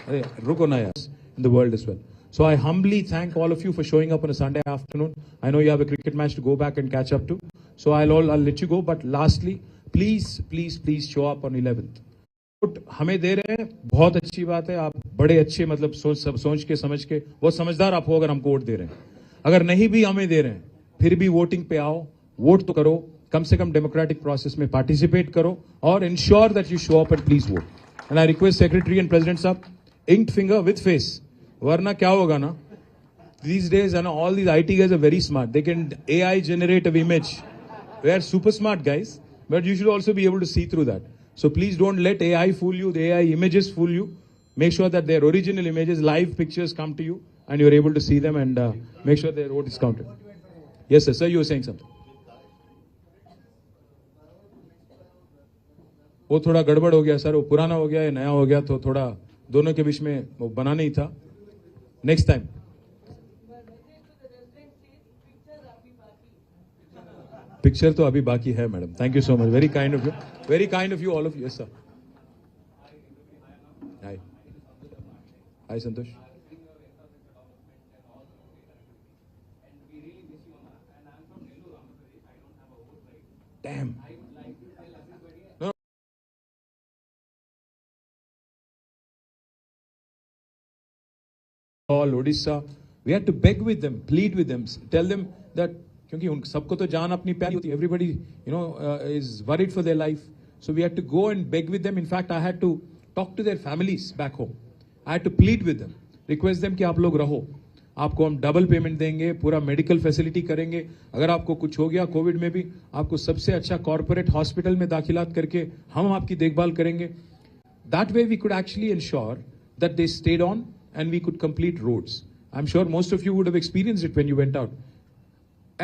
रुको ना यार, in the world as well. So I humbly thank all of you for showing up on a Sunday afternoon. I know you have a cricket match to go back and catch up to. So I'll let you go. But lastly, please show up on 11th. हमें दे रहे हैं, बहुत अच्छी बात है. आप बड़े अच्छे मतलब सोच के समझ के बहुत समझदार आप हो अगर हमको वोट दे रहे हैं. अगर नहीं भी हमें दे रहे हैं फिर भी वोटिंग पे आओ, वोट तो करो, कम से कम डेमोक्रेटिक प्रोसेस में पार्टिसिपेट करो और ensure that you show up and please vote. And I request secretary and president साहब, इंक्ड फिंगर विद फेस, वरना क्या होगा ना, these days and all these IT guys are very smart. They can AI generate an image. They are super smart guys, but you should also be able to see through that. So please don't let AI fool you, the AI images fool you. Make sure that their original images, live pictures come to you and you're able to see them and make sure their vote is counted. Yes sir, sir you were saying something. वो थोड़ा गड़बड़ हो गया sir, वो पुराना हो गया या नया हो गया तो थोड़ा दोनों के बीच में वो बना नहीं था. Next time. पिक्चर तो अभी बाकी है madam. Thank you so much, very kind of you, very kind of you all of you. Yes sir. Hi hi Santosh. Dam. All Odisha, we had to beg with them, plead with them, tell them that क्योंकि उन सबको तो जान अपनी प्यारी होती है. Everybody, you know, is worried for their life. So we had to go and beg with them. In fact, I had to talk to their families back home. I had to plead with them, request them कि आप लोग रहो, आपको हम double payment देंगे, पूरा medical facility करेंगे. अगर आपको कुछ हो गया कोविड में भी, आपको सबसे अच्छा कॉर्पोरेट हॉस्पिटल में दाखिलात करके हम आपकी देखभाल करेंगे. That way we could actually ensure that they stayed on and we could complete roads. I'm sure most of you would have experienced it when you went out.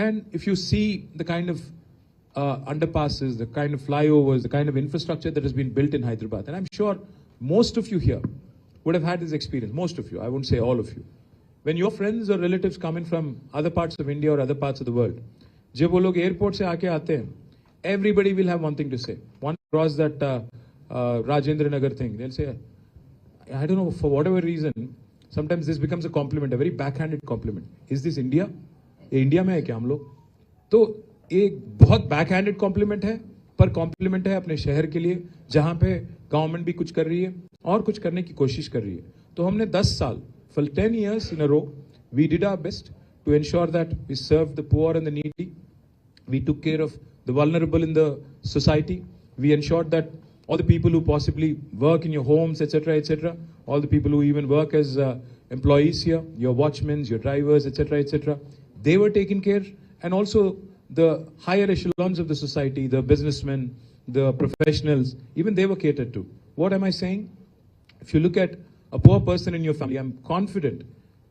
And if you see the kind of underpasses, the kind of flyovers, the kind of infrastructure that has been built in Hyderabad, and I'm sure most of you here would have had this experience. Most of you, I won't say all of you. When your friends or relatives come in from other parts of India or other parts of the world, जब वो लोग airport से आके आते हैं, everybody will have one thing to say. One across that Rajendra Nagar thing, they'll say, I don't know, for whatever reason, sometimes this becomes a compliment, a very backhanded compliment. Is this India? ये India में है क्या हम लोग? तो एक बहुत backhanded complement है, पर कॉम्प्लीमेंट है अपने शहर के लिए जहां पे गवर्नमेंट भी कुछ कर रही है और कुछ करने की कोशिश कर रही है. तो हमने 10 साल, for 10 years in a row, we did our best to ensure that we served the poor and the needy. We took care of the vulnerable in the society. We ensured that all the people who possibly work in your homes, etc., all the people who even work as employees here, your watchmen, your drivers, etc., they were taken care, and also the higher echelons of the society, the businessmen, the professionals, even they were catered to. What am I saying? If you look at a poor person in your family, I'm confident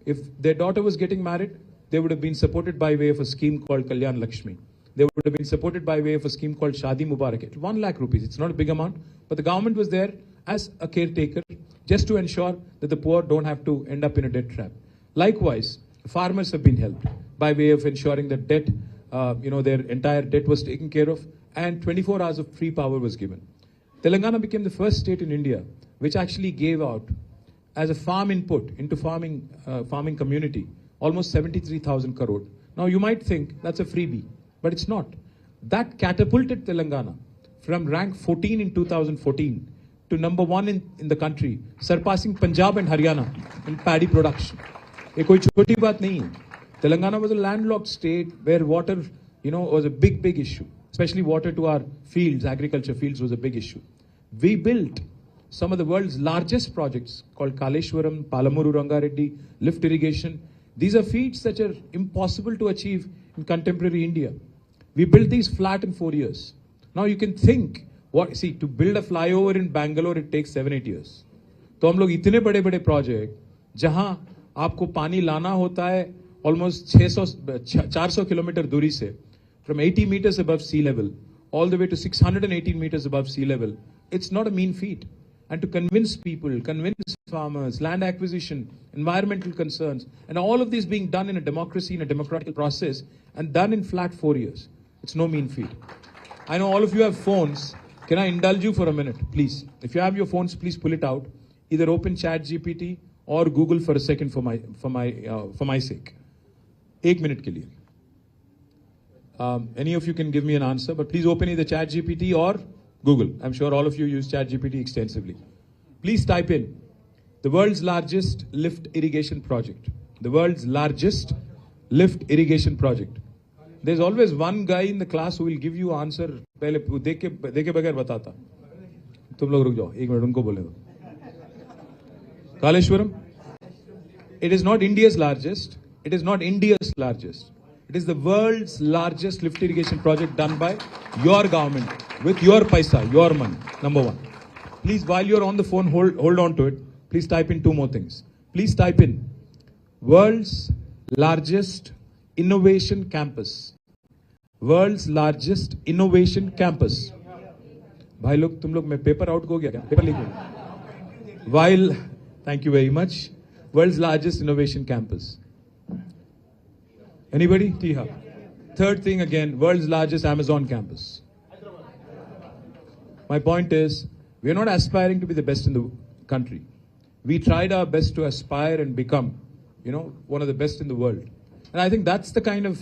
if their daughter was getting married, they would have been supported by way of a scheme called Kalyan Lakshmi. They would have been supported by way of a scheme called Shadi Mubarak. 1 lakh rupees. It's not a big amount, but the government was there as a caretaker just to ensure that the poor don't have to end up in a debt trap. Likewise, farmers have been helped by way of ensuring that debt, their entire debt was taken care of, and 24 hours of free power was given. Telangana became the first state in India which actually gave out as a farm input into farming community almost 73,000 crore. Now you might think that's a freebie, but it's not. That catapulted Telangana from rank 14 in 2014 to number 1 in the country, surpassing Punjab and Haryana in paddy production. ये कोई छोटी बात नहीं है. Telangana was a landlocked state where water, was a big issue. Especially water to our fields, agriculture fields was a big issue. We built some of the world's largest projects called Kaleshwaram, Palamuru Rangareddy, lift irrigation. These are feats that are impossible to achieve in contemporary India. We built these flat in 4 years. Now you can think, to build a flyover in Bangalore, it takes 7-8 years. तो हम लोग इतने बड़े project जहां आपको पानी लाना होता है almost 400 किलोमीटर दूरी से, from 80 meters above sea level all the way to 618 meters above sea level. It's not a mean feat. And to convince people, convince farmers, land acquisition, environmental concerns, and all of these being done in a democracy, in a democratic process, and done in flat 4 years. It's no mean feat. I know all of you have phones. Can I indulge you for a minute, please? If you have your phones, please pull it out. either open ChatGPT or Google for a second for my sake. 1 minute के लिए. Any of you can give me an answer, but please open either ChatGPT or Google. I'm sure all of you use ChatGPT extensively. Please type in the world's largest lift irrigation project. The world's largest lift irrigation project. There's always one guy in the class who will give you answer. पहले देख के बगैर बताता. तुम लोग रुक जाओ 1 minute उनको बोले दो. Kaleshwaram. It is not India's largest. It is not India's largest. It is the world's largest lift irrigation project done by your government with your paisa, your money. Number one. Please, while you're on the phone, hold on to it. Please type in 2 more things. Please type in world's largest innovation campus. World's largest innovation campus. भाई लोग तुम लोग मैं paper out हो गया क्या? Paper leak हो. While, thank you very much. World's largest innovation campus. Anybody? Tiha. Third thing again, world's largest Amazon campus. My point is, we are not aspiring to be the best in the country. We tried our best to aspire and become, one of the best in the world. And I think that's the kind of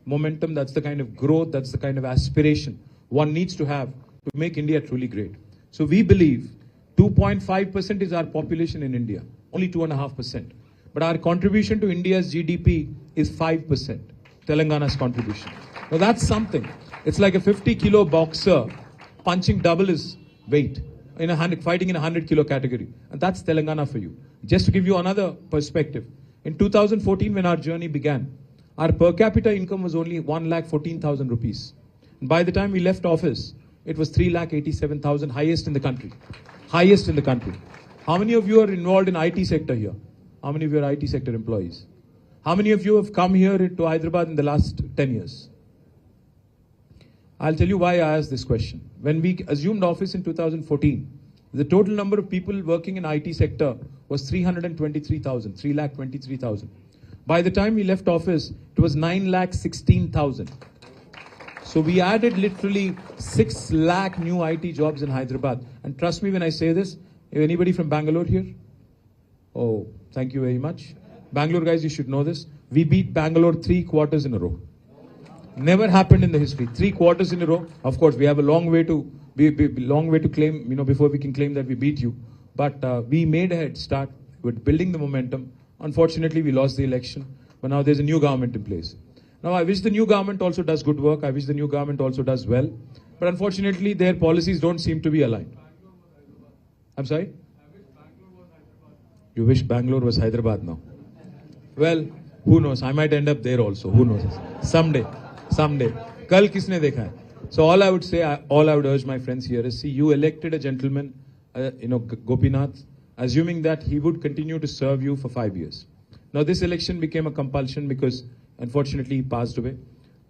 momentum, that's the kind of growth, that's the kind of aspiration one needs to have to make India truly great. So we believe 2.5% is our population in India, only 2.5%. But our contribution to India's GDP is 5%, Telangana's contribution. Now that's something. It's like a 50-kilo boxer punching double his weight, fighting in a 100-kilo category. And that's Telangana for you. Just to give you another perspective, in 2014 when our journey began, our per capita income was only 1,14,000 rupees. And by the time we left office, it was 3,87,000, highest in the country. Highest in the country. How many of you are involved in IT sector here? How many of you are IT sector employees? How many of you have come here to Hyderabad in the last 10 years? I'll tell you why I asked this question. When we assumed office in 2014, the total number of people working in IT sector was 323,000, 3,23,000. By the time we left office, it was 9,16,000. So we added literally 6 lakh new IT jobs in Hyderabad. And trust me when I say this, anybody from Bangalore here? Oh, thank you very much. Bangalore guys, you should know this. We beat Bangalore 3 quarters in a row. Never happened in the history. 3 quarters in a row. Of course, we have a long way to claim, before we can claim that we beat you. But we made a head start with building the momentum. Unfortunately, we lost the election. But now there's a new government in place. Now, I wish the new government also does good work. I wish the new government also does well. But unfortunately, their policies don't seem to be aligned. I'm sorry? You wish Bangalore was Hyderabad now? Well, who knows? I might end up there also. Who knows? Someday. Kal kisne dekha hai? So all I would urge my friends here is, see, you elected a gentleman, Gopinath, assuming that he would continue to serve you for 5 years. Now this election became a compulsion because unfortunately he passed away.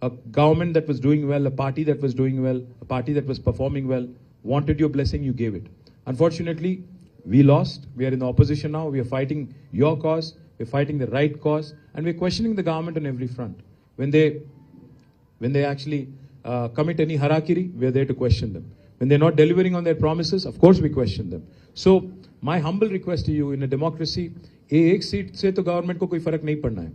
A government that was doing well, a party that was doing well, a party that was performing well, wanted your blessing, you gave it. Unfortunately, we lost. We are in the opposition now. We are fighting your cause. We're fighting the right cause. And we're questioning the government on every front. When they actually commit any harakiri, we're there to question them. When they're not delivering on their promises, of course we question them. So my humble request to you, in a democracy, एक seat से तो government को कोई फर्क नहीं पड़ना है.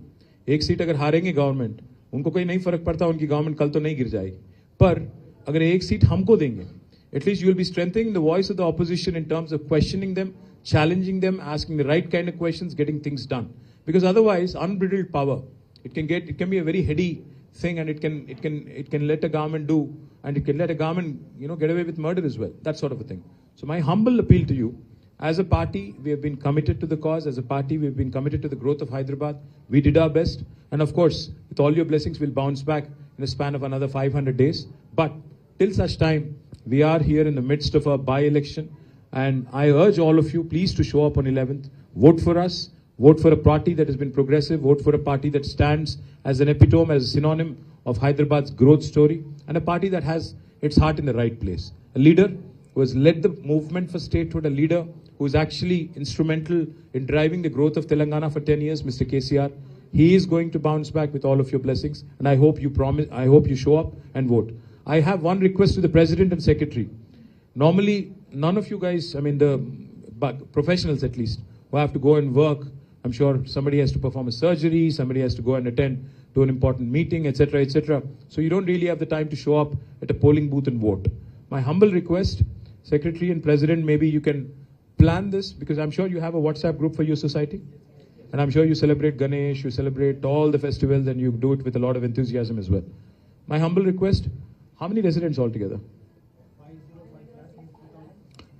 एक सीट अगर हारेंगे गवर्नमेंट, उनको कोई नहीं फर्क पड़ता, उनकी गवर्नमेंट कल तो नहीं गिर जाएगी. पर अगर एक सीट हमको देंगे, at least you will be strengthening the voice of the opposition in terms of questioning them, challenging them, asking the right kind of questions, getting things done. Because otherwise, unbridled power, it can be a very heady thing, and it can let a government do, and it can let a government, get away with murder as well. That sort of a thing. So my humble appeal to you, as a party, we have been committed to the cause. As a party, we have been committed to the growth of Hyderabad. We did our best. And of course, with all your blessings, we'll bounce back in a span of another 500 days. But till such time, we are here in the midst of a by-election. And I urge all of you, please, to show up on 11th. Vote for us. Vote for a party that has been progressive. Vote for a party that stands as an epitome, as a synonym of Hyderabad's growth story. And a party that has its heart in the right place. A leader who has led the movement for statehood. A leader who is actually instrumental in driving the growth of Telangana for 10 years, Mr. KTR. He is going to bounce back with all of your blessings. And I hope you show up and vote. I have one request to the President and Secretary. Normally, none of you guys, the but professionals at least, who have to go and work. I'm sure somebody has to perform a surgery, somebody has to go and attend to an important meeting, etc., etc. So you don't really have the time to show up at a polling booth and vote. My humble request, Secretary and President, maybe you can plan this, because I'm sure you have a WhatsApp group for your society. And I'm sure you celebrate Ganesh, you celebrate all the festivals, and you do it with a lot of enthusiasm as well. My humble request, how many residents altogether?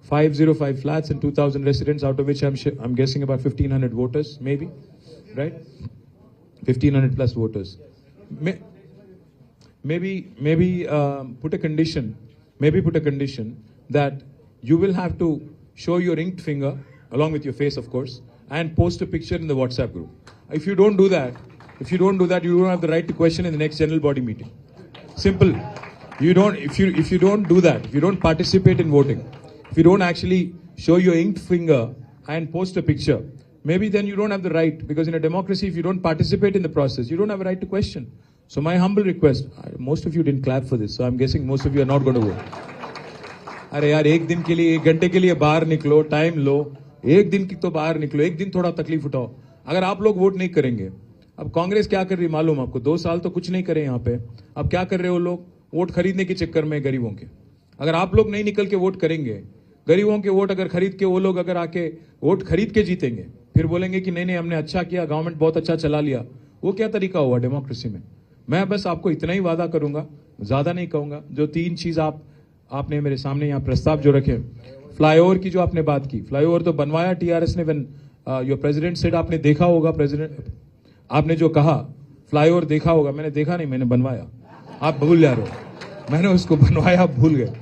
505 flats and 2,000 residents, out of which I'm guessing about 1,500 voters, maybe, right? 1,500 plus voters. Maybe put a condition. Maybe put a condition that you will have to show your inked finger, along with your face, of course, and post a picture in the WhatsApp group. If you don't do that, you don't have the right to question in the next general body meeting. Simple. If you don't do that, if you don't participate in voting, if you don't actually show your inked finger and post a picture, maybe then you don't have the right, because in a democracy, if you don't participate in the process, you don't have a right to question. So my humble request, most of you didn't clap for this, so I'm guessing most of you are not going to vote. अरे यार, एक दिन के लिए, एक घंटे के लिए बाहर निकलो, टाइम लो, एक दिन की तो बाहर निकलो, एक दिन थोड़ा तकलीफ उठाओ. अगर आप लोग वोट नहीं करेंगे, अब कांग्रेस क्या कर रही है मालूम आपको, 2 साल तो कुछ नहीं करे यहाँ पे. अब क्या कर रहे हो लोग, वोट खरीदने के चक्कर में गरीबों के. अगर आप लोग नहीं निकल के वोट करेंगे, गरीबों के वोट अगर खरीद के, वो लोग अगर आके वोट खरीद के जीतेंगे, फिर बोलेंगे कि नहीं नहीं हमने अच्छा किया, गवर्नमेंट बहुत अच्छा चला लिया. वो क्या तरीका हुआ डेमोक्रेसी में. मैं बस आपको इतना ही वादा करूंगा, ज्यादा नहीं कहूंगा. जो 3 चीज आपने मेरे सामने यहाँ प्रस्ताव जो रखे, फ्लाईओवर की जो आपने बात की, फ्लाईओवर तो बनवाया टीआरएस ने. व्हेन योर प्रेसिडेंट सेड, आपने देखा होगा, प्रेसिडेंट आपने जो कहा फ्लाईओवर देखा होगा, मैंने देखा नहीं, मैंने बनवाया. आप भूल जा रहे हो, मैंने उसको बनवाया, आप भूल गए.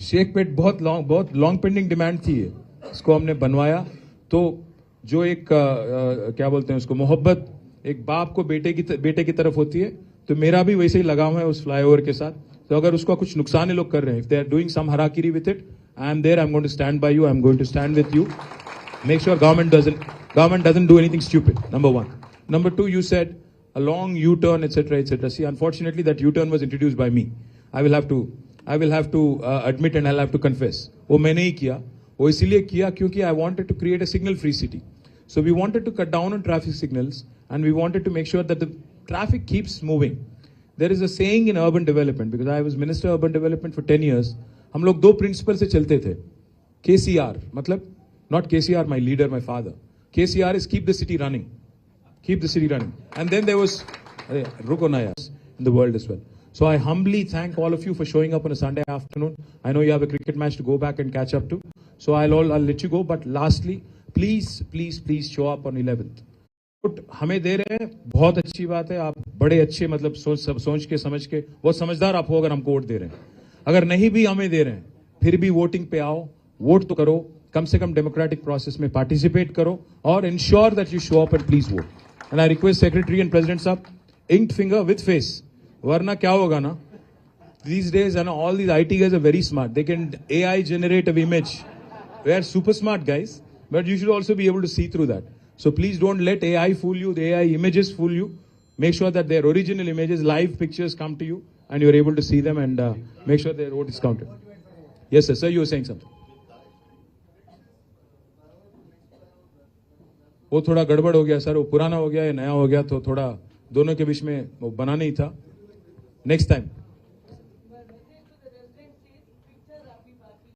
शेखपेट बहुत लॉन्ग पेंडिंग डिमांड थी, इसको हमने बनवाया. तो जो एक क्या बोलते हैं उसको, मोहब्बत एक बाप को बेटे की तरफ होती है, तो मेरा भी वैसे ही लगाव है उस फ्लाईओवर के साथ. तो अगर उसका कुछ नुकसान है लोग कर रहे हैं, if they are doing some harakiri with it, I am there, I am going to stand by you, I am going to stand with you. Make sure government doesn't do anything stupid. Number 1. Number 2, you said a long U-turn, etc., etc. See, unfortunately, that U-turn was introduced by me. I will have to admit and I'll have to confess. वो मैंने ही किया. वो इसीलिए किया क्योंकि I wanted to create a signal-free city. So we wanted to cut down on traffic signals and we wanted to make sure that the traffic keeps moving. There is a saying in urban development, because I was Minister of Urban Development for 10 years. हम लोग 2 principles से चलते थे. KCR, मतलब not KCR, my leader, my father. KCR is keep the city running. Keep the city running. And then there was Rukonayas in the world as well. So I humbly thank all of you for showing up on a Sunday afternoon. I know you have a cricket match to go back and catch up to. So I'll let you go. But lastly, please show up on 11th. हमें दे रहे हैं, बहुत अच्छी बात है. आप बड़े अच्छे, मतलब सोच के समझ के, बहुत समझदार आप हो अगर हमको वोट दे रहे हैं. अगर नहीं भी हमें दे रहे हैं, फिर भी वोटिंग पे आओ, वोट तो करो, कम से कम डेमोक्रेटिक प्रोसेस में पार्टिसिपेट करो, और ensure that you show up and please vote. And I request secretary and president साहब, इंक्ड फिंगर विद फेस, वरना क्या होगा ना, these days and all these IT guys are very smart. They can AI generate an image. They are super smart guys, but you should also be able to see through that. So please don't let AI fool you, the AI images fool you. Make sure that their original images, live pictures come to you and you're able to see them, and make sure their vote is counted. Yes sir, you were saying something. वो थोड़ा गड़बड़ हो गया sir, वो पुराना हो गया या नया हो गया, तो थोड़ा दोनों के बीच में वो बना नहीं था. Next time